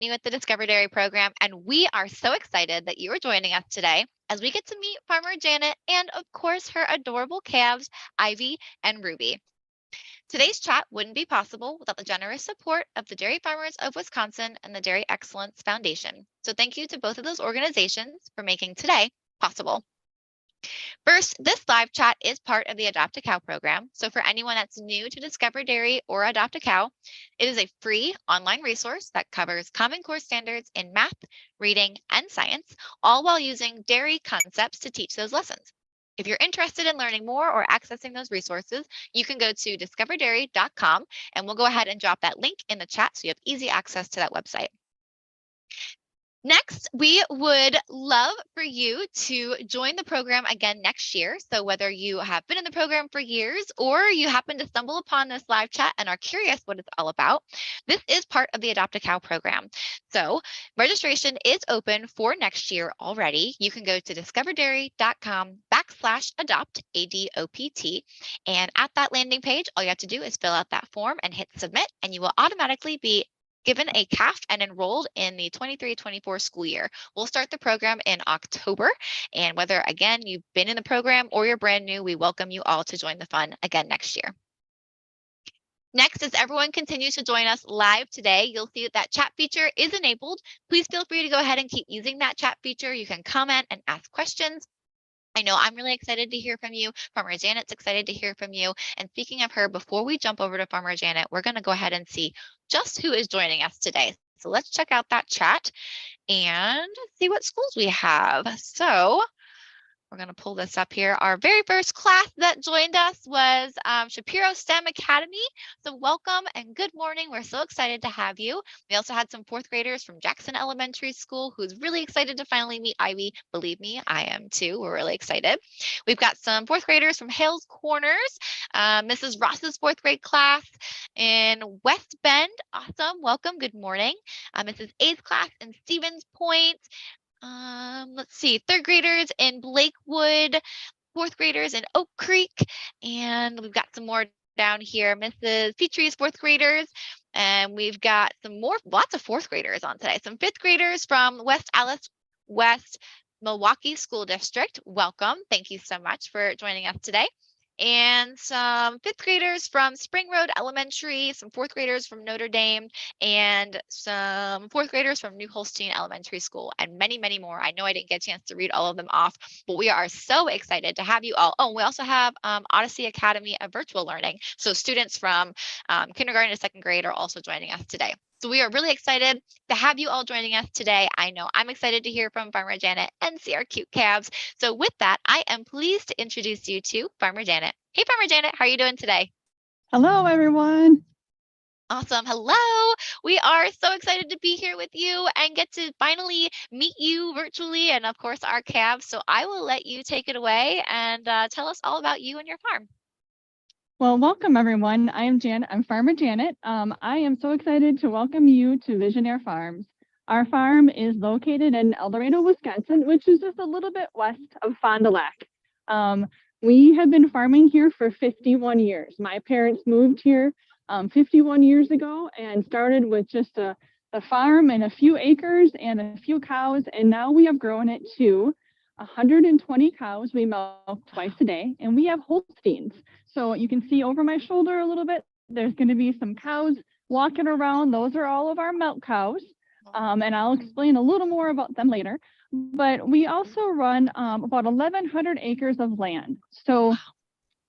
with the Discover Dairy program, and we are so excited that you are joining us today as we get to meet Farmer Janet and, of course, her adorable calves, Ivy and Ruby. Today's chat wouldn't be possible without the generous support of the Dairy Farmers of Wisconsin and the Dairy Excellence Foundation. So thank you to both of those organizations for making today possible. First, this live chat is part of the Adopt a Cow program. So for anyone that's new to Discover Dairy or Adopt a Cow, it is a free online resource that covers Common Core standards in math, reading, and science, all while using dairy concepts to teach those lessons. If you're interested in learning more or accessing those resources, you can go to discoverdairy.com, and we'll go ahead and drop that link in the chat so you have easy access to that website. Next, we would love for you to join the program again next year. So whether you have been in the program for years or you happen to stumble upon this live chat and are curious what it's all about, this is part of the Adopt a Cow program. So registration is open for next year already. You can go to discoverdairy.com/adopt, ADOPT. And at that landing page, all you have to do is fill out that form and hit submit, and you will automatically be given a calf and enrolled in the 23-24 school year. We'll start the program in October. And whether, again, you've been in the program or you're brand new, we welcome you all to join the fun again next year. Next, as everyone continues to join us live today, you'll see that chat feature is enabled. Please feel free to go ahead and keep using that chat feature. You can comment and ask questions. I know I'm really excited to hear from you. Farmer Janet's excited to hear from you. And speaking of her, before we jump over to Farmer Janet, we're going to go ahead and see just who is joining us today. So let's check out that chat and see what schools we have. So we're going to pull this up here. Our very first class that joined us was Shapiro STEM Academy. So welcome and good morning. We're so excited to have you. We also had some fourth graders from Jackson Elementary School who's really excited to finally meet Ivy. Believe me, I am too. We're really excited. We've got some fourth graders from Hales Corners, Mrs. Ross's fourth grade class in West Bend. Awesome. Welcome. Good morning. Mrs. A's class in Stevens Point. Let's see, third graders in Blakewood, fourth graders in Oak Creek, and we've got some more down here. Mrs. Petrie's fourth graders, and we've got some more, lots of fourth graders on today. Some fifth graders from West Alice West Milwaukee School District. Welcome. Thank you so much for joining us today. And some fifth graders from Spring Road Elementary, some fourth graders from Notre Dame, and some fourth graders from New Holstein Elementary School, and many, many more. I know I didn't get a chance to read all of them off, but we are so excited to have you all. Oh, we also have Odyssey Academy of Virtual Learning. So students from kindergarten to second grade are also joining us today. So we are really excited to have you all joining us today. I know I'm excited to hear from Farmer Janet and see our cute calves. So with that, I am pleased to introduce you to Farmer Janet. Hey, Farmer Janet, how are you doing today? Hello, everyone. Awesome. Hello. We are so excited to be here with you and get to finally meet you virtually and, of course, our calves. So I will let you take it away and tell us all about you and your farm. Well, welcome, everyone. I am Janet. I'm Farmer Janet. I am so excited to welcome you to Visionaire Farms. Our farm is located in El Dorado, Wisconsin, which is just a little bit west of Fond du Lac. We have been farming here for 51 years. My parents moved here 51 years ago and started with just a farm and a few acres and a few cows, and now we have grown it to 120 cows. We milk twice a day, and we have Holsteins. So you can see over my shoulder a little bit, there's going to be some cows walking around. Those are all of our milk cows, and I'll explain a little more about them later. But we also run about 1,100 acres of land. So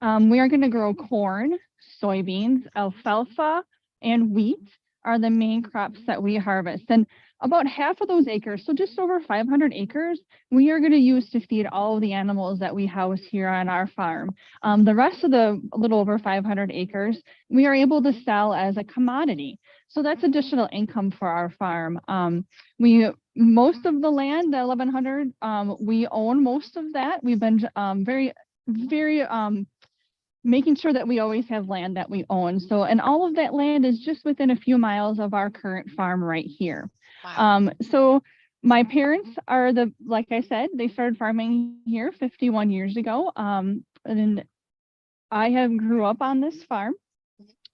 we are going to grow corn, soybeans, alfalfa, and wheat are the main crops that we harvest. And about half of those acres, so just over 500 acres, we are going to use to feed all of the animals that we house here on our farm. The rest of the little over 500 acres, we are able to sell as a commodity. So that's additional income for our farm. Most of the land, the 1,100, we own most of that. We've been very making sure that we always have land that we own. So, and all of that land is just within a few miles of our current farm right here. Wow. So my parents are like I said, they started farming here 51 years ago. And I grew up on this farm.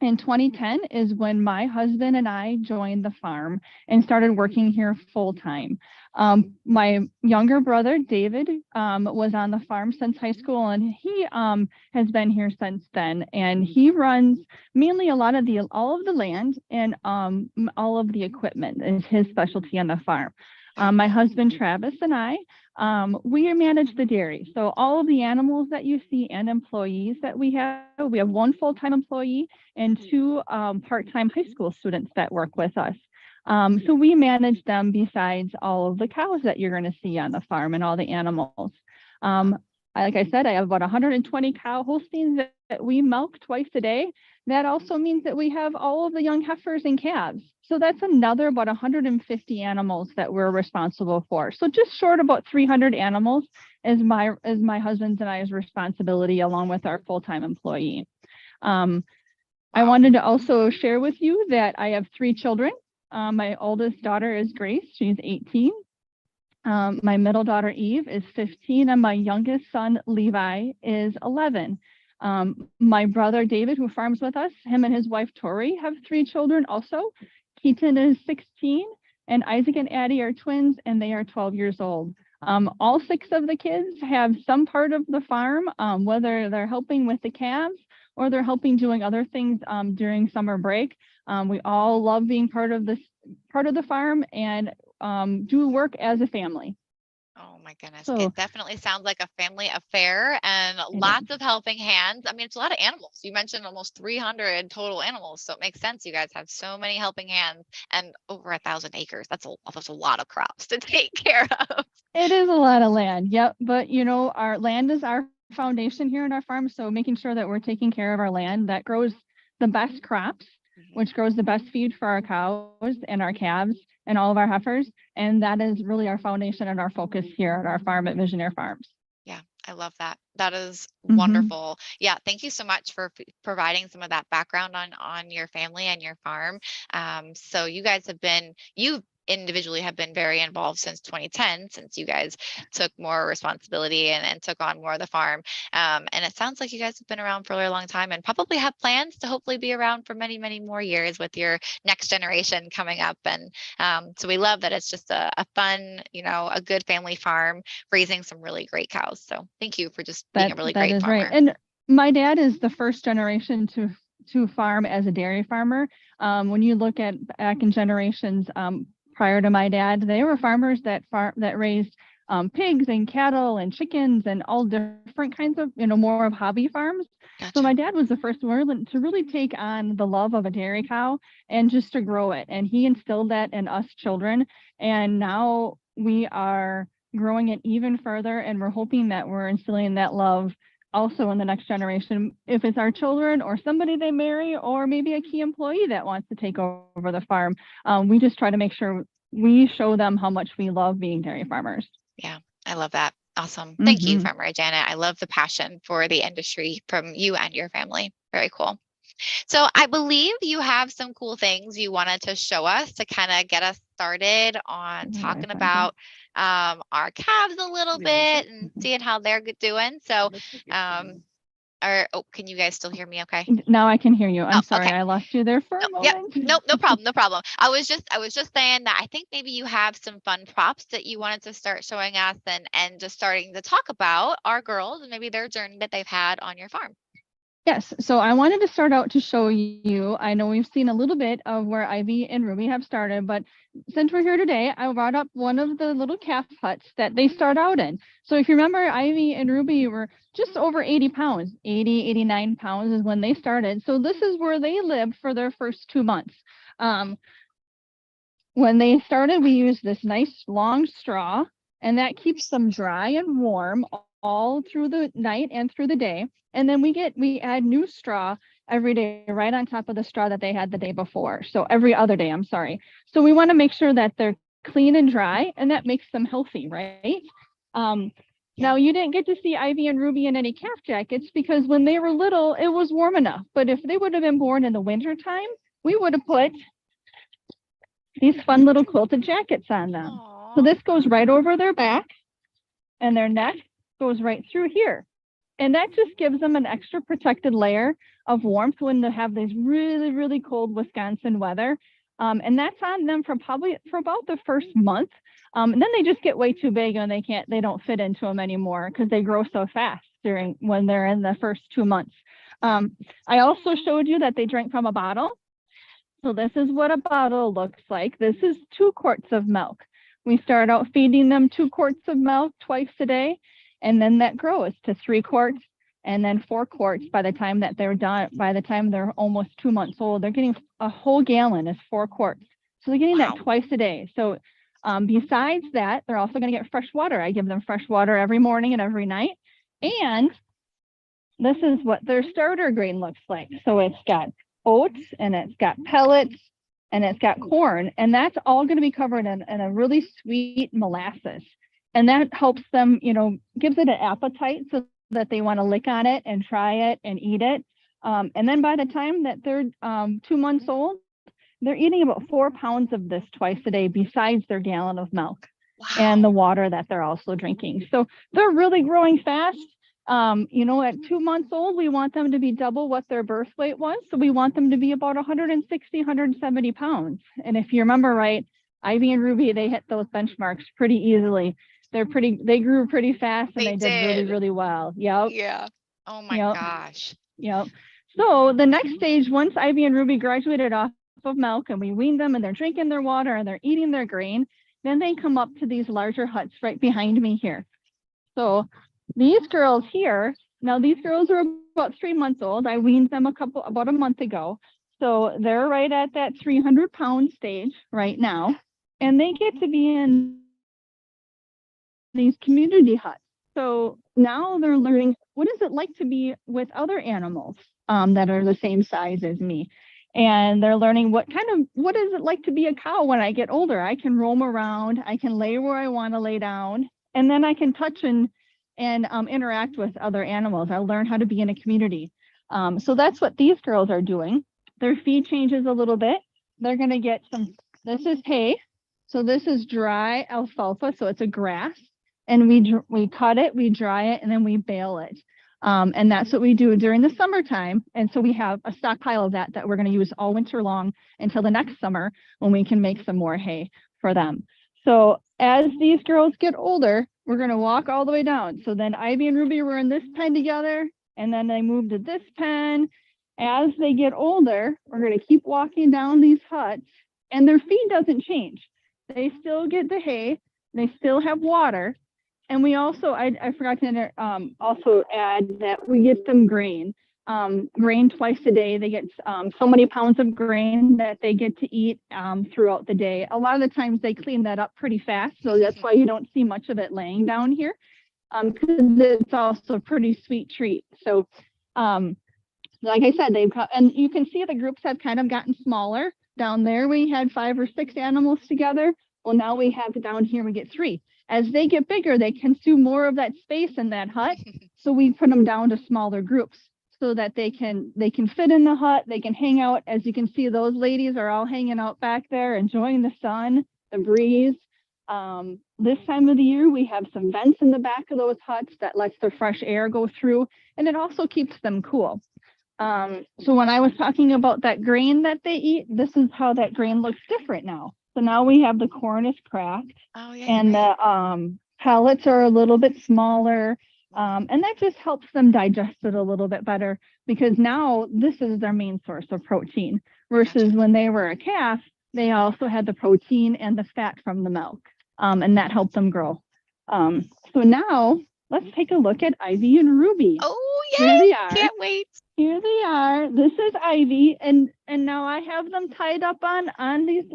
in 2010 is when my husband and I joined the farm and started working here full time. My younger brother, David, was on the farm since high school, and he has been here since then. And he runs mainly all of the land and all of the equipment is his specialty on the farm. My husband, Travis, and I, we manage the dairy. So all of the animals that you see and employees that we have one full-time employee and two part-time high school students that work with us. So we manage them besides all of the cows that you're going to see on the farm and all the animals. Like I said, I have about 120 cow Holsteins that we milk twice a day. That also means that we have all of the young heifers and calves. So that's another about 150 animals that we're responsible for. So just short about 300 animals is my husband's and I's responsibility, along with our full-time employee. I wanted to also share with you that I have 3 children. My oldest daughter is Grace. She's 18. My middle daughter, Eve, is 15, and my youngest son, Levi, is 11. My brother, David, who farms with us, him and his wife, Tori, have 3 children also. Keaton is 16, and Isaac and Addie are twins, and they are 12 years old. All 6 of the kids have some part of the farm, whether they're helping with the calves or they're helping doing other things during summer break. We all love being part of the farm and do work as a family. Oh my goodness. So it definitely sounds like a family affair and lots of helping hands. I mean, it's a lot of animals. You mentioned almost 300 total animals. So it makes sense. You guys have so many helping hands and over 1,000 acres. That's a lot of crops to take care of. It is a lot of land. Yep. But our land is our foundation here in our farm. So making sure that we're taking care of our land that grows the best crops, which grows the best feed for our cows and our calves and all of our heifers. And that is really our foundation and our focus here at our farm at Visionaire Farms. Yeah, I love that. That is wonderful. Yeah, thank you so much for providing some of that background on your family and your farm. So you individually have been very involved since 2010, since you guys took more responsibility and took on more of the farm. And it sounds like you guys have been around for a really long time and probably have plans to hopefully be around for many, many more years with your next generation coming up. And so we love that it's just a fun, a good family farm raising some really great cows. So thank you for just being a really great is farmer. Right. And my dad is the first generation to farm as a dairy farmer. When you look at back in generations, prior to my dad, they were farmers that raised pigs and cattle and chickens and all different kinds of, more of hobby farms. Gotcha. So my dad was the first one to really take on the love of a dairy cow and just to grow it. And he instilled that in us children. And now we are growing it even further. And we're hoping that we're instilling that love also in the next generation, if it's our children or somebody they marry, or maybe a key employee that wants to take over the farm. We just try to make sure we show them how much we love being dairy farmers. Yeah, I love that. Awesome. Thank you, Farmer Janet. I love the passion for the industry from you and your family. Very cool. So I believe you have some cool things you wanted to show us to kind of get us started on talking about our calves a little bit and seeing how they're doing. So, can you guys still hear me okay? Now I can hear you. I'm sorry, okay. I lost you there for a moment. Nope, no problem, no problem. I was just saying that I think maybe you have some fun props that you wanted to start showing us and just starting to talk about our girls and maybe their journey that they've had on your farm. Yes, so I wanted to start out to show you, I know we've seen a little bit of where Ivy and Ruby have started, but since we're here today, I brought up one of the little calf huts that they start out in. So if you remember, Ivy and Ruby were just over 80 pounds, 80, 89 pounds is when they started. So this is where they lived for their first 2 months. When they started, we used this nice long straw, and that keeps them dry and warm all through the night and through the day. And then we add new straw every day right on top of the straw that they had the day before. So every other day, I'm sorry. So we want to make sure that they're clean and dry, and that makes them healthy, right? Now you didn't get to see Ivy and Ruby in any calf jackets because when they were little, it was warm enough. But if they would have been born in the winter time, we would have put these fun little quilted jackets on them. Aww. So this goes right over their back, and their neck goes right through here. And that just gives them an extra protected layer of warmth when they have these really, really cold Wisconsin weather. And that's on them for about the first month. And then they just get way too big and they don't fit into them anymore because they grow so fast when they're in the first 2 months. I also showed you that they drink from a bottle. So this is what a bottle looks like. This is 2 quarts of milk. We start out feeding them 2 quarts of milk twice a day, and then that grows to 3 quarts and then 4 quarts by the time that they're done. By the time they're almost 2 months old, they're getting a whole gallon is 4 quarts. So they're getting that twice a day. So besides that, they're also going to get fresh water. I give them fresh water every morning and every night. And this is what their starter grain looks like. So it's got oats and it's got pellets and it's got corn, and that's all going to be covered in a really sweet molasses. And that helps them, gives it an appetite so that they want to lick on it and try it and eat it. And then by the time that they're 2 months old, they're eating about 4 pounds of this twice a day besides their gallon of milk and the water that they're also drinking. So they're really growing fast. At 2 months old, we want them to be double what their birth weight was. So we want them to be about 160, 170 pounds. And if you remember right, Ivy and Ruby, they hit those benchmarks pretty easily. They grew pretty fast and they did really, really well. Yep. Yeah. Oh my gosh. Yep. So the next stage, once Ivy and Ruby graduated off of milk and we weaned them and they're drinking their water and they're eating their grain, then they come up to these larger huts right behind me here. So these girls here, now these girls are about 3 months old. I weaned them about a month ago. So they're right at that 300-pound stage right now. And they get to be in these community huts. So now they're learning, what is it like to be with other animals that are the same size as me? And they're learning what is it like to be a cow when I get older? I can roam around, I can lay where I want to lay down, and then I can touch and interact with other animals. I'll learn how to be in a community. So that's what these girls are doing. Their feed changes a little bit. They're going to get this is hay. So this is dry alfalfa. So it's a grass. And we cut it, we dry it, and then we bale it. And that's what we do during the summertime. And so we have a stockpile of that we're going to use all winter long until the next summer when we can make some more hay for them. So as these girls get older, we're going to walk all the way down. So then Ivy and Ruby were in this pen together, and then they moved to this pen. As they get older, we're going to keep walking down these huts, and their feed doesn't change. They still get the hay. They still have water. And we also, I forgot to also add that we get them grain. Grain twice a day. They get so many pounds of grain that they get to eat throughout the day. A lot of the times they clean that up pretty fast, so that's why you don't see much of it laying down here, because it's also a pretty sweet treat. So like I said, and you can see the groups have kind of gotten smaller. Down there we had 5 or 6 animals together. Well, now we have down here we get 3. As they get bigger, they consume more of that space in that hut. So we put them down to smaller groups so that they can fit in the hut. They can hang out. As you can see, those ladies are all hanging out back there, enjoying the sun, the breeze. This time of the year, we have some vents in the back of those huts that lets the fresh air go through, and it also keeps them cool. So when I was talking about that grain that they eat, this is how that grain looks different now. So now we have the corn is cracked, and the pellets are a little bit smaller, and that just helps them digest it a little bit better, because now this is their main source of protein, versus when they were a calf, they also had the protein and the fat from the milk, and that helped them grow. So now let's take a look at Ivy and Ruby. Oh, yeah, here they are. Can't wait. Here they are. This is Ivy, and now I have them tied up on these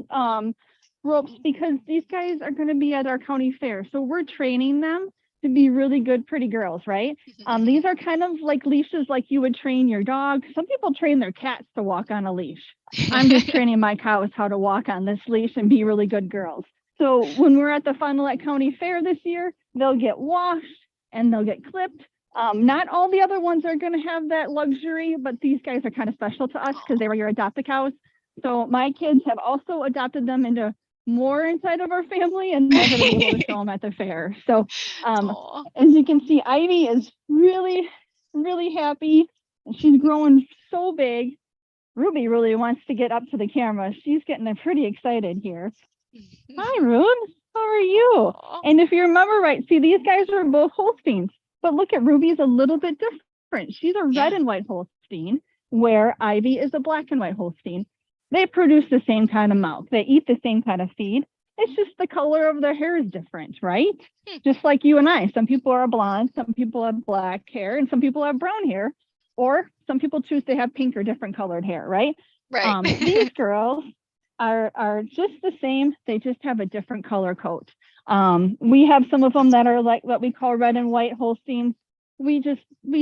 ropes because these guys are going to be at our county fair. So we're training them to be really good, pretty girls, right? These are kind of like leashes like you would train your dog. Some people train their cats to walk on a leash. I'm just training my cows how to walk on this leash and be really good girls. So when we're at the Fond du Lac County Fair this year, they'll get washed and they'll get clipped. Not all the other ones are going to have that luxury, but these guys are kind of special to us because they were your adopted cows. So my kids have also adopted them into more inside of our family, and they're going to be able to show them at the fair. So as you can see, Ivy is really, really happy. And she's growing so big. Ruby really wants to get up to the camera. She's getting pretty excited here. Hi, Rune. How are you? Aw. And if you remember right, see, these guys are both Holsteins. But look at Ruby's a little bit different. She's a red Yeah. and white Holstein, where Ivy is a black and white Holstein. They produce the same kind of milk. They eat the same kind of feed. It's just the color of their hair is different, right? Just like you and I. Some people are blonde, some people have black hair, and some people have brown hair. Or some people choose to have pink or different colored hair, right? Right. These girls are just the same. They just have a different color coat. We have some of them that are like what we call red and white Holsteins. We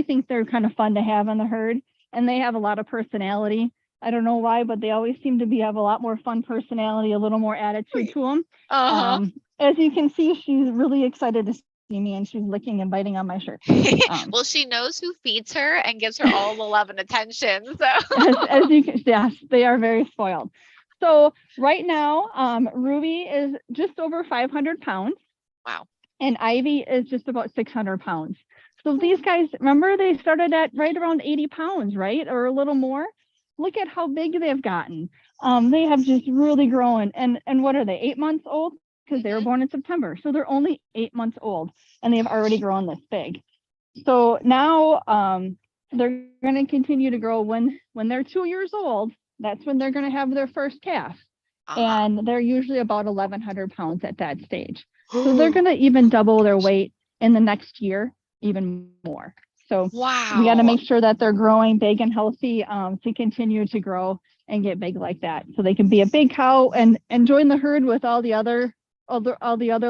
think they're kind of fun to have in the herd, and they have a lot of personality. I don't know why, but they always seem to have a lot more fun personality, a little more attitude to them. Uh-huh. As you can see, she's really excited to see me, and she's licking and biting on my shirt. Well, she knows who feeds her and gives her all the love and attention. So as you can, yes, they are very spoiled. So right now, Ruby is just over 500 pounds. wow. And Ivy is just about 600 pounds. So these guys, remember, they started at right around 80 pounds, right? Or a little more. Look at how big they've gotten. They have just really grown. And what are they, 8 months old? Because they were born in September. So they're only 8 months old, and they've already grown this big. So now they're going to continue to grow when they're 2 years old. That's when they're going to have their first calf. And they're usually about 1,100 pounds at that stage. So they're going to even double their weight in the next year, even more. So wow. we got to make sure that they're growing big and healthy to continue to grow and get big like that, so they can be a big cow and join the herd with all the other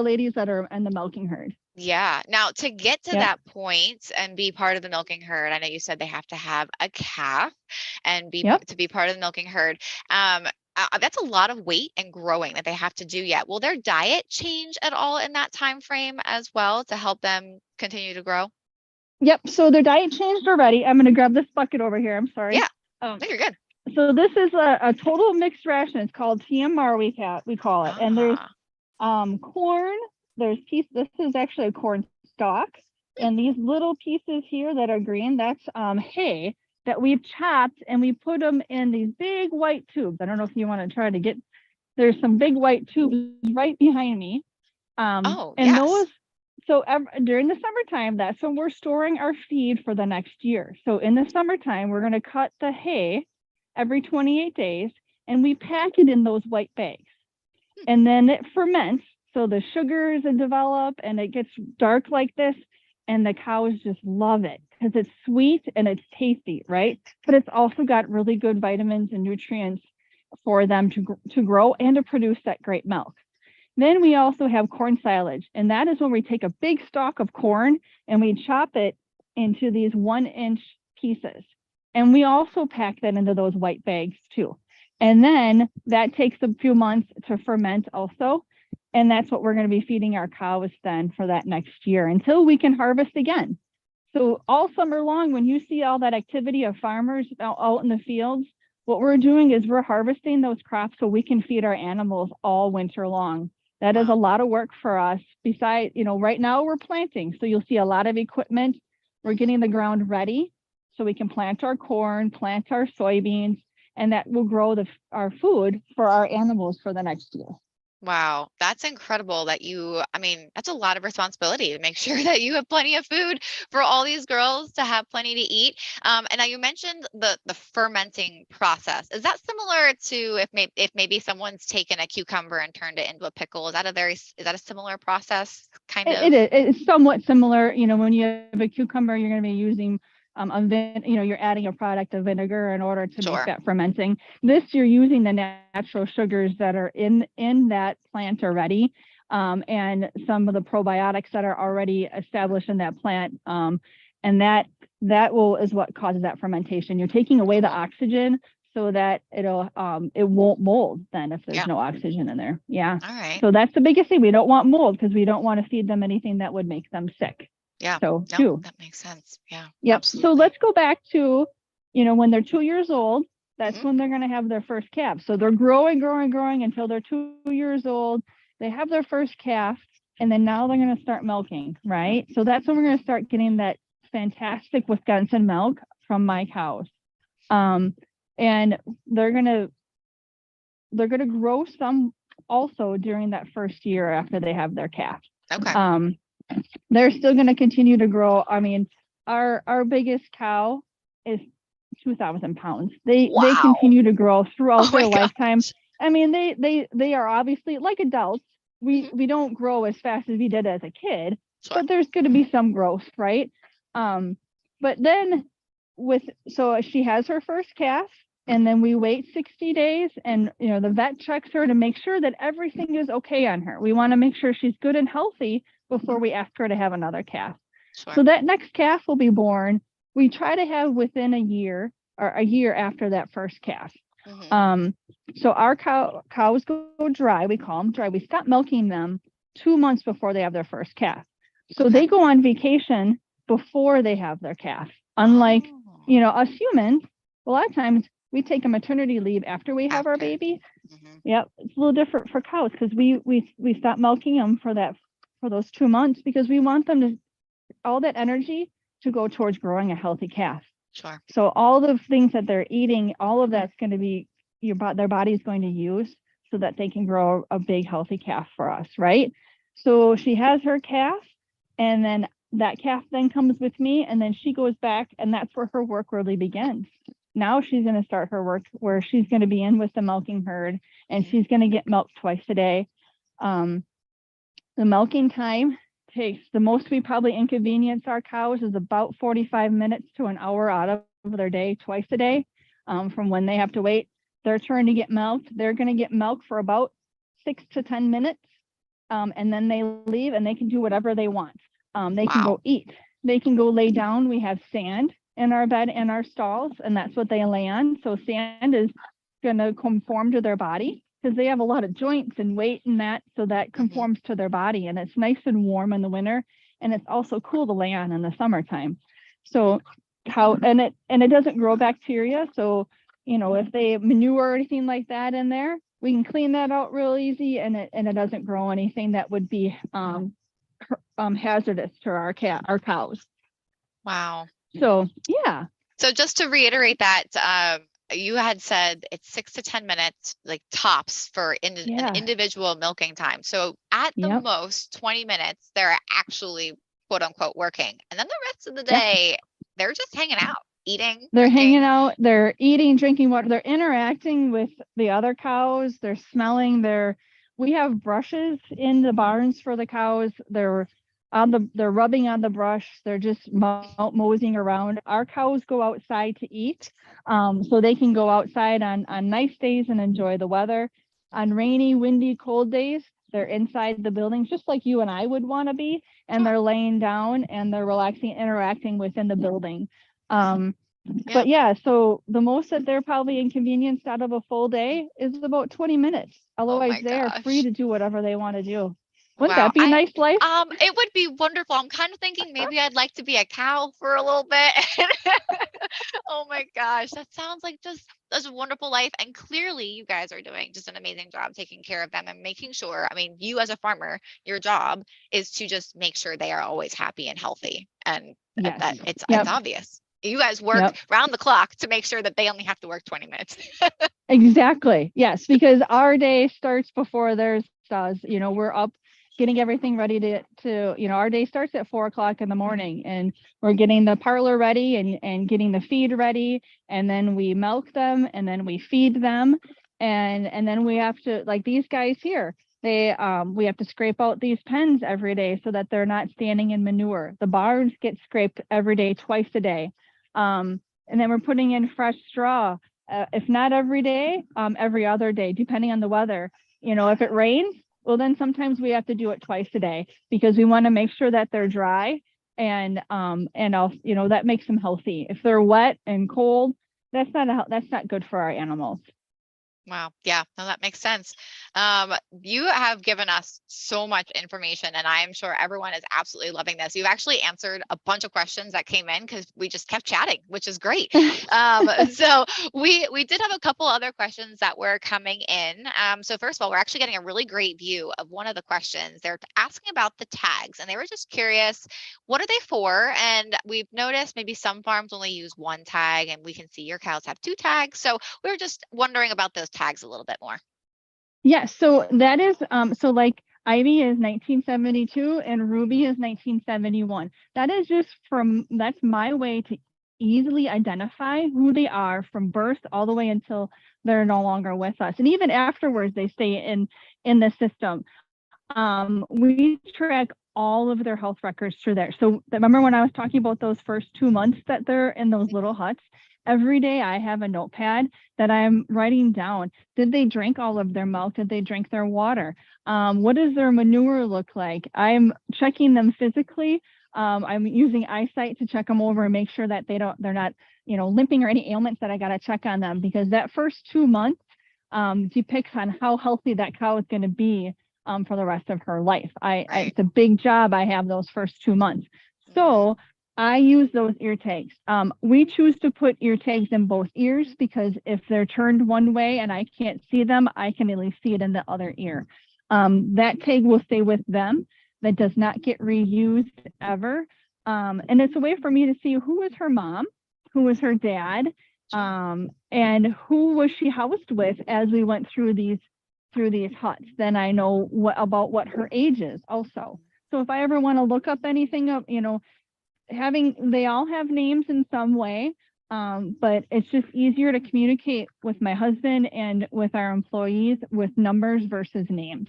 ladies that are in the milking herd. Yeah. Now, to get to that point and be part of the milking herd, I know you said they have to have a calf and to be part of the milking herd. That's a lot of weight and growing that they have to do yet. Will their diet change at all in that time frame as well to help them continue to grow? Yep. So their diet changed already. I'm going to grab this bucket over here. I'm sorry. Yeah. No, you're good. So this is a total mixed ration. It's called TMR Recap, we call it. And there's corn. This is actually a corn stalk. And these little pieces here that are green, that's hay that we've chopped, and we put them in these big white tubes. I don't know if you want to try to get, there's some big white tubes right behind me. Those, so during the summertime, that's when we're storing our feed for the next year. So in the summertime, we're going to cut the hay every 28 days, and we pack it in those white bags. And then it ferments. So the sugars develop, and it gets dark like this. And the cows just love it because it's sweet and it's tasty, right? But it's also got really good vitamins and nutrients for them to grow and to produce that great milk. Then we also have corn silage, and that is when we take a big stalk of corn and we chop it into these 1-inch pieces. And we also pack that into those white bags too. And then that takes a few months to ferment also. And that's what we're going to be feeding our cows then for that next year until we can harvest again. So all summer long, when you see all that activity of farmers out in the fields, what we're doing is we're harvesting those crops so we can feed our animals all winter long. That is a lot of work for us. Besides, right now we're planting. So you'll see a lot of equipment. We're getting the ground ready so we can plant our corn, plant our soybeans, and that will grow our food for our animals for the next year. Wow, that's incredible that that's a lot of responsibility to make sure that you have plenty of food for all these girls to have plenty to eat. And now you mentioned the fermenting process. Is that similar to if maybe someone's taken a cucumber and turned it into a pickle? Is that a similar process kind of? It's somewhat similar. When you have a cucumber, you're going to be using you're adding a product of vinegar in order to make that fermenting. This, you're using the natural sugars that are in that plant already, and some of the probiotics that are already established in that plant, and that is what causes that fermentation. You're taking away the oxygen so that it won't mold then if there's no oxygen in there. Yeah. All right. So that's the biggest thing. We don't want mold because we don't want to feed them anything that would make them sick. Yeah. So that makes sense. Yeah. Yep. Absolutely. So let's go back to, when they're 2 years old, that's when they're going to have their first calf. So they're growing until they're 2 years old. They have their first calf, and then now they're going to start milking, right? So that's when we're going to start getting that fantastic Wisconsin milk from my cows. And they're gonna grow some also during that first year after they have their calf. Okay. They're still gonna continue to grow. I mean, our biggest cow is 2,000 pounds. They Wow. continue to grow throughout Oh my their lifetime. gosh. I mean, they are obviously like adults. We don't grow as fast as we did as a kid, Sure. but there's going to be some growth, right? But then so she has her first calf, and then we wait 60 days, and the vet checks her to make sure that everything is okay on her. We want to make sure she's good and healthy before we ask her to have another calf. Sure. So that next calf will be born. We try to have within a year or a year after that first calf. So our cows go dry. We call them dry. We stop milking them 2 months before they have their first calf. So Okay. they go on vacation before they have their calf. Unlike, us humans, a lot of times we take a maternity leave after we have our baby. Yep. It's a little different for cows because we stop milking them for those 2 months because we want them to all that energy to go towards growing a healthy calf. Sure. So all the things that they're eating, all of that's going to be their body is going to use so that they can grow a big healthy calf for us, right? So she has her calf, and then that calf then comes with me, and then she goes back, and that's where her work really begins. Now she's going to start her work where she's going to be in with the milking herd, and she's going to get milked twice a day. The milking time takes the most we probably inconvenience our cows is about 45 minutes to an hour out of their day, twice a day, from when they have to wait their turn to get milked. They're going to get milked for about 6 to 10 minutes, and then they leave and they can do whatever they want. They can go eat. They can go lay down. We have sand in our bed and our stalls, and that's what they lay on. So sand is going to conform to their body because they have a lot of joints and weight in that, so that conforms to their body, and it's nice and warm in the winter, and it's also cool to lay on in the summertime. So and it doesn't grow bacteria. So if they manure or anything like that in there, we can clean that out real easy, and it doesn't grow anything that would be hazardous to our cows. Wow. So yeah. So just to reiterate that, you had said it's 6 to 10 minutes, like tops for an individual milking time. So at the most 20 minutes, they're actually quote unquote working. And then the rest of the day, they're just hanging out, eating. They're drinking. hanging out, they're eating, drinking water, they're interacting with the other cows, they're smelling, we have brushes in the barns for the cows. They're rubbing on the brush. They're just moseying around. Our cows go outside to eat, so they can go outside on nice days and enjoy the weather. On rainy, windy, cold days, they're inside the buildings, just like you and I would want to be, and they're laying down and they're relaxing, interacting within the building. But yeah, so the most that they're probably inconvenienced out of a full day is about 20 minutes. Otherwise, they're free to do whatever they want to do. Wouldn't that be a nice life? It would be wonderful. I'm kind of thinking maybe I'd like to be a cow for a little bit. Oh my gosh, that sounds like just such a wonderful life. And clearly you guys are doing just an amazing job taking care of them and making sure, I mean, you as a farmer, your job is to just make sure they are always happy and healthy. And that it's obvious. You guys work round the clock to make sure that they only have to work 20 minutes. Exactly. Yes, because our day starts before theirs does. We're up getting everything ready to our day starts at 4:00 in the morning, and we're getting the parlor ready and getting the feed ready, and then we milk them, and then we feed them, and then we have to, like these guys here, we have to scrape out these pens every day so that they're not standing in manure. The barns get scraped every day, twice a day. And then we're putting in fresh straw, if not every day, every other day, depending on the weather. If it rains, well, then sometimes we have to do it twice a day because we want to make sure that they're dry and also, that makes them healthy. If they're wet and cold, that's not good for our animals. Wow. Yeah, no, that makes sense. You have given us so much information, and I am sure everyone is absolutely loving this. You've actually answered a bunch of questions that came in because we just kept chatting, which is great. So we did have a couple other questions that were coming in. So first of all, we're actually getting a really great view of one of the questions. They're asking about the tags, and they were just curious, what are they for? And we've noticed maybe some farms only use one tag, and we can see your cows have two tags. So we were just wondering about those tags a little bit more. Yeah, so that is so like Ivy is 1972 and Ruby is 1971. That is just that's my way to easily identify who they are from birth all the way until they're no longer with us. And even afterwards they stay in the system. We track all of their health records through there. So remember when I was talking about those first 2 months that they're in those little huts? Every day I have a notepad that I'm writing down. Did they drink all of their milk? Did they drink their water? What does their manure look like? I'm checking them physically. I'm using eyesight to check them over and make sure that they're not, limping or any ailments that I got to check on them, because that first 2 months depicts on how healthy that cow is going to be for the rest of her life. It's a big job I have those first 2 months. So I use those ear tags. We choose to put ear tags in both ears because if they're turned one way and I can't see them, I can at least see it in the other ear. That tag will stay with them. That does not get reused ever. And it's a way for me to see who is her mom, who is her dad, and who was she housed with as we went through these huts. Then I know about what her age is also. So if I ever want to look up anything up, they all have names in some way, but it's just easier to communicate with my husband and with our employees with numbers versus names.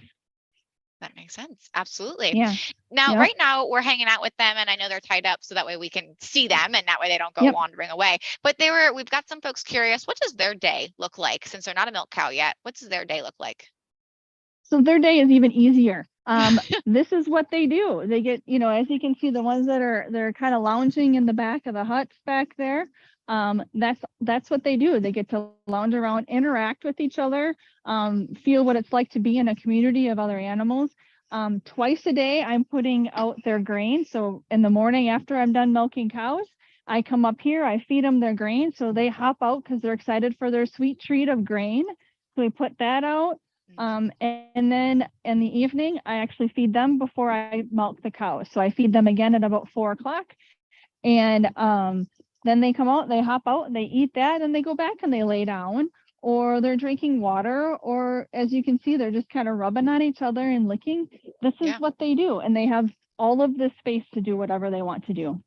That makes sense. Absolutely. Yeah. Now, right now we're hanging out with them, and I know they're tied up, so that way we can see them, and that way they don't go wandering away. But we've got some folks curious, what does their day look like since they're not a milk cow yet? What does their day look like? So their day is even easier. This is what they do. They get, as you can see, the ones they're kind of lounging in the back of the huts back there. That's what they do. They get to lounge around, interact with each other, feel what it's like to be in a community of other animals. Twice a day, I'm putting out their grain. So in the morning after I'm done milking cows, I come up here, I feed them their grain. So they hop out because they're excited for their sweet treat of grain. So we put that out. And then in the evening, I actually feed them before I milk the cows. So I feed them again at about 4 o'clock. And then they come out, they hop out, and they eat that, and they go back and they lay down, or they're drinking water, or as you can see, they're just kind of rubbing on each other and licking. This is what they do. And they have all of this space to do whatever they want to do.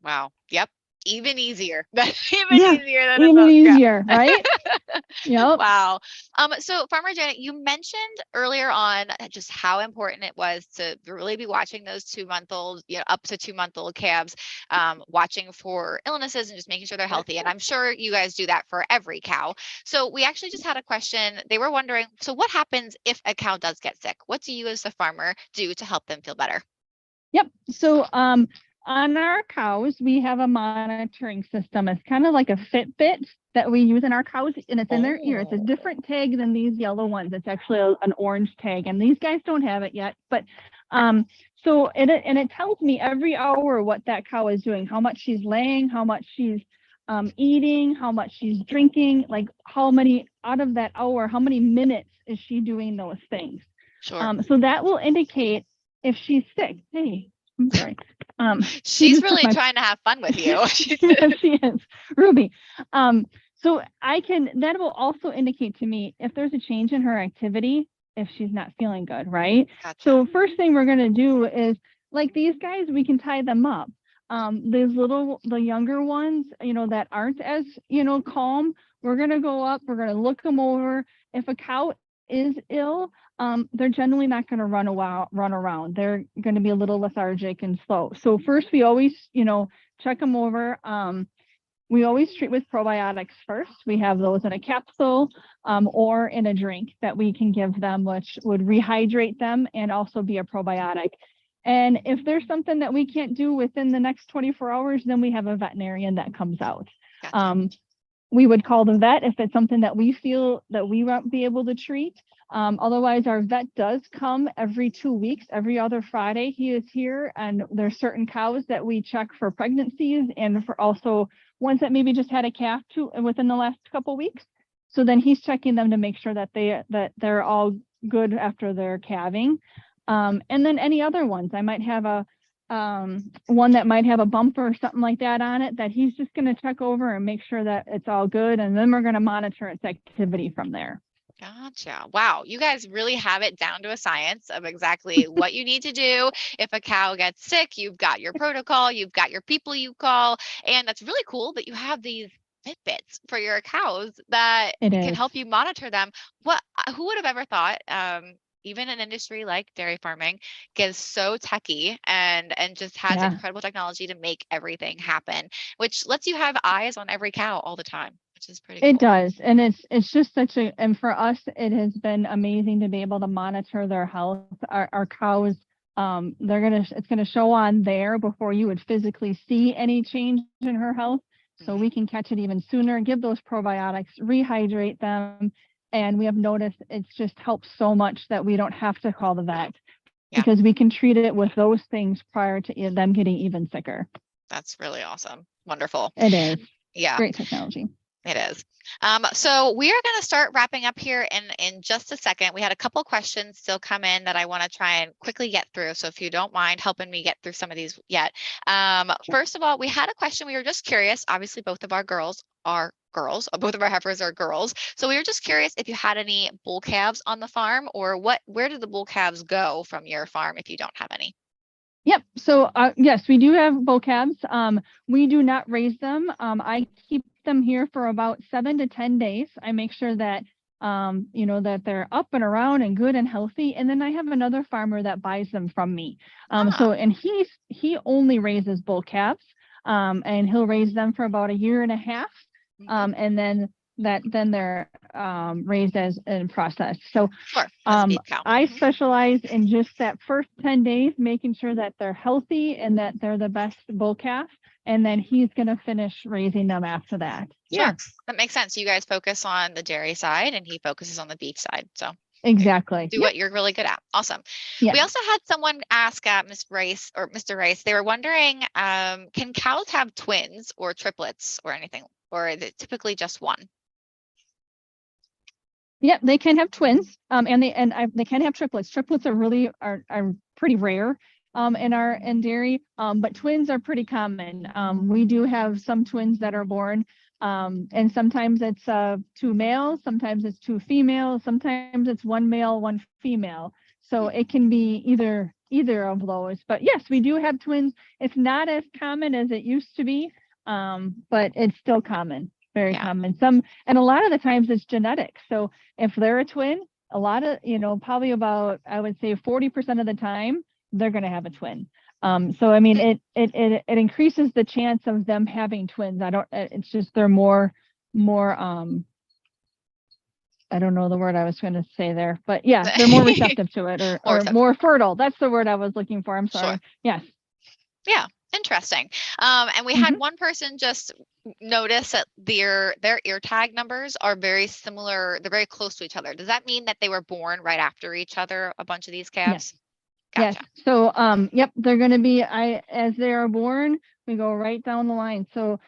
Wow. Yep. Even easier. Easier than even easier, right? Yep. Wow. So Farmer Janet, you mentioned earlier on just how important it was to really be watching those 2-month-old, up to 2-month-old calves, watching for illnesses and just making sure they're healthy. And I'm sure you guys do that for every cow. So we actually just had a question. They were wondering, so what happens if a cow does get sick? What do you as the farmer do to help them feel better? Yep. So on our cows, we have a monitoring system. It's kind of like a Fitbit that we use in our cows, and it's in their ear. It's a different tag than these yellow ones. It's actually an orange tag, and these guys don't have it yet. But so it tells me every hour what that cow is doing, how much she's laying, how much she's eating, how much she's drinking, like how many out of that hour, how many minutes is she doing those things. Sure. So that will indicate if she's sick. Hey, I'm sorry. She's really trying to have fun with you. She is, Ruby. So that will also indicate to me if there's a change in her activity, if she's not feeling good, right? Gotcha. So first thing we're going to do is, like these guys, we can tie them up. The younger ones, that aren't as, calm, we're going to go up, we're going to look them over. If a cow is ill, they're generally not going to run around. They're going to be a little lethargic and slow. So first we always, check them over. We always treat with probiotics first. We have those in a capsule or in a drink that we can give them, which would rehydrate them and also be a probiotic. And if there's something that we can't do within the next 24 hours, then we have a veterinarian that comes out. Gotcha. we would call the vet if it's something that we feel that we won't be able to treat. Otherwise, our vet does come every 2 weeks. Every other Friday, he is here, and there's certain cows that we check for pregnancies and for also ones that maybe just had a calf within the last couple weeks. So then he's checking them to make sure that they're all good after their calving. And then any other ones, I might have a one that might have a bump or something like that on it that he's just going to check over and make sure that it's all good. And then we're going to monitor its activity from there. Gotcha. Wow. You guys really have it down to a science of exactly what you need to do. If a cow gets sick, you've got your protocol, you've got your people you call. And that's really cool that you have these Fitbits for your cows that can help you monitor them. Who would have ever thought, even an industry like dairy farming gets so techy and just has incredible technology to make everything happen, which lets you have eyes on every cow all the time, which is pretty cool. It does. And it's just and for us, it has been amazing to be able to monitor their health. Our cows, it's going to show on there before you would physically see any change in her health. So we can catch it even sooner, give those probiotics, rehydrate them. And we have noticed it's just helped so much that we don't have to call the vet because we can treat it with those things prior to them getting even sicker. That's really awesome. Wonderful. It is. Yeah. Great technology. It is. So we are going to start wrapping up here in just a second. We had a couple questions still come in that I want to try and quickly get through. So if you don't mind helping me get through some of these yet. First of all, we had a question. We were just curious. Obviously, both of our girls are girls. Both of our heifers are girls. So we were just curious if you had any bull calves on the farm, or where did the bull calves go from your farm if you don't have any? Yep. So yes, we do have bull calves. We do not raise them. I keep them here for about 7 to 10 days. I make sure that that they're up and around and good and healthy. And then I have another farmer that buys them from me. And he only raises bull calves. And he'll raise them for about 1.5 years. And then they're raised as in process. So I specialize in just that first 10 days, making sure that they're healthy and that they're the best bull calf. And then he's going to finish raising them after that. Sure. Yeah, that makes sense. You guys focus on the dairy side and he focuses on the beef side. So exactly. Do what you're really good at. Awesome. Yeah. We also had someone ask Ms. Rice or Mr. Rice, they were wondering, can cows have twins or triplets or anything, or is it typically just one? Yep, they can have twins, and they can have triplets. Triplets are pretty rare in dairy, but twins are pretty common. We do have some twins that are born, and sometimes it's 2 males, sometimes it's 2 females, sometimes it's 1 male, 1 female. So it can be either of those. But yes, we do have twins. It's not as common as it used to be, but it's still common. Very common. And a lot of the times it's genetic. So if they're a twin, a lot of, probably about, I would say 40% of the time, they're going to have a twin. So, I mean, it increases the chance of them having twins. It's just, they're more, I don't know the word I was going to say there, but yeah, they're more receptive to it or more fertile. That's the word I was looking for. I'm sorry. Sure. Yes. Yeah. Interesting. And we had one person just notice that their ear tag numbers are very similar. They're very close to each other. Does that mean that they were born right after each other, a bunch of these calves? Yes. Gotcha. Yes. So, yep, they're going to be, as they are born, we go right down the line. So,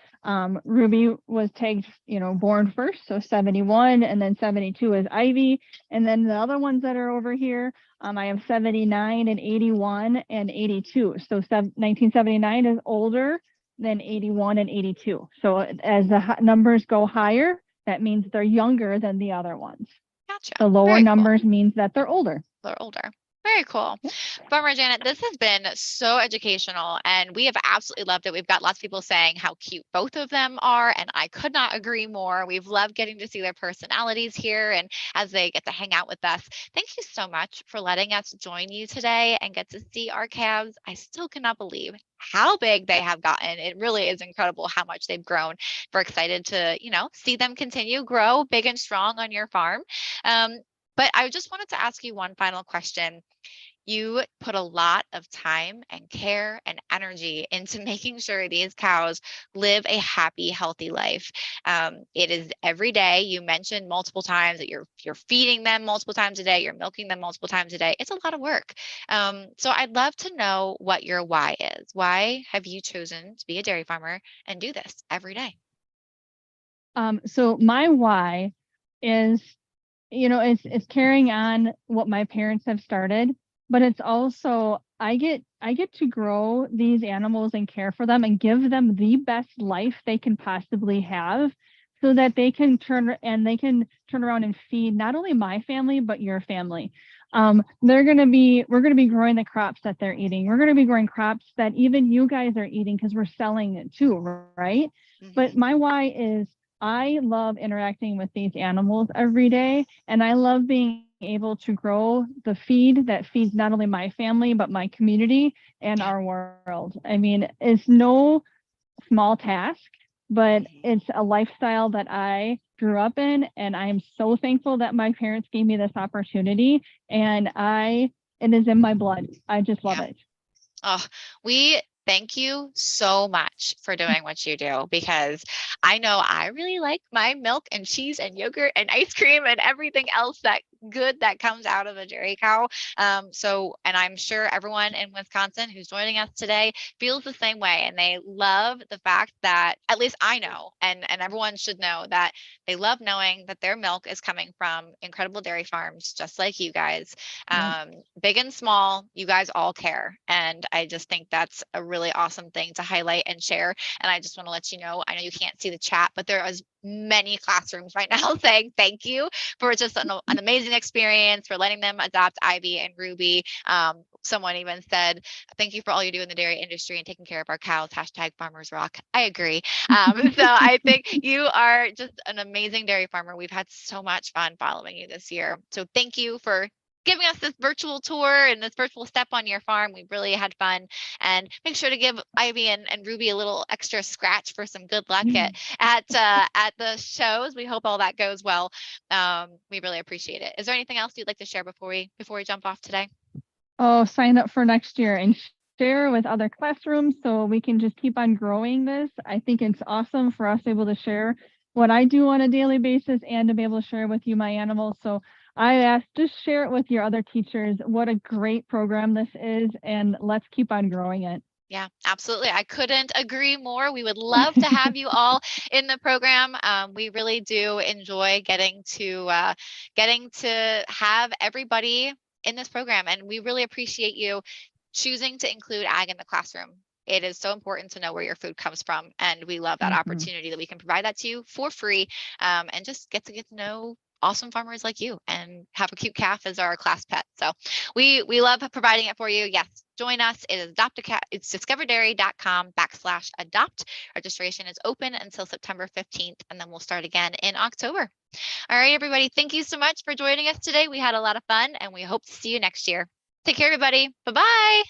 Ruby was tagged, born first. So 71 and then 72 is Ivy. And then the other ones that are over here, I have 79 and 81 and 82. So 1979 is older than 81 and 82. So as the numbers go higher, that means they're younger than the other ones. Gotcha. The lower numbers means that they're older. They're older. Very cool. Farmer Janet, this has been so educational and we have absolutely loved it. We've got lots of people saying how cute both of them are, and I could not agree more. We've loved getting to see their personalities here and as they get to hang out with us. Thank you so much for letting us join you today and get to see our calves. I still cannot believe how big they have gotten. It really is incredible how much they've grown. We're excited to, see them continue, grow big and strong on your farm. But I just wanted to ask you one final question. You put a lot of time and care and energy into making sure these cows live a happy, healthy life. It is every day. You mentioned multiple times that you're feeding them multiple times a day, you're milking them multiple times a day. It's a lot of work. So I'd love to know what your why is. Why have you chosen to be a dairy farmer and do this every day? So my why is, it's carrying on what my parents have started, but it's also I get to grow these animals and care for them and give them the best life they can possibly have so that they can turn around and feed not only my family but your family. We're going to be growing the crops that they're eating. We're going to be growing crops that even you guys are eating because we're selling it too, right? But Mhm. my why is I love interacting with these animals every day, and I love being able to grow the feed that feeds not only my family, but my community and Yeah. our world. I mean, it's no small task, but Mhm. it's a lifestyle that I grew up in, and I am so thankful that my parents gave me this opportunity, and it is in my blood. I just love Yeah. it. Oh, we thank you so much for doing what you do because I know I really like my milk and cheese and yogurt and ice cream and everything else that good that comes out of a dairy cow. And I'm sure everyone in Wisconsin who's joining us today feels the same way. And they love the fact that at least I know, and everyone should know that they love knowing that their milk is coming from incredible dairy farms, just like you guys. Yep. Big and small, you guys all care. And I just think that's a really awesome thing to highlight and share. And I just want to let you know, I know you can't see the chat, but there is many classrooms right now saying thank you for just an amazing experience, for letting them adopt Ivy and Ruby. Someone even said, thank you for all you do in the dairy industry and taking care of our cows. Hashtag farmers rock. I agree. So I think you are just an amazing dairy farmer. We've had so much fun following you this year. So thank you for giving us this virtual tour and this virtual step on your farm. We really had fun. And make sure to give Ivy and Ruby a little extra scratch for some good luck at the shows. We hope all that goes well. We really appreciate it. Is there anything else you'd like to share before we jump off today? Oh, sign up for next year and share with other classrooms so we can just keep on growing this. I think it's awesome for us able to share what I do on a daily basis and to be able to share with you my animals. So I ask, just share it with your other teachers. What a great program this is, and let's keep on growing it. Yeah, absolutely. I couldn't agree more. We would love to have you all in the program. We really do enjoy getting to have everybody in this program, and we really appreciate you choosing to include ag in the classroom. It is so important to know where your food comes from, and we love that Mhm. opportunity that we can provide that to you for free, and just get to know awesome farmers like you and have a cute calf as our class pet. So we love providing it for you. Yes, join us. It is adopt a cat. It's discoverdairy.com/adopt. Registration is open until September 15th, and then we'll start again in October. All right, everybody. Thank you so much for joining us today. We had a lot of fun, and we hope to see you next year. Take care, everybody. Bye bye.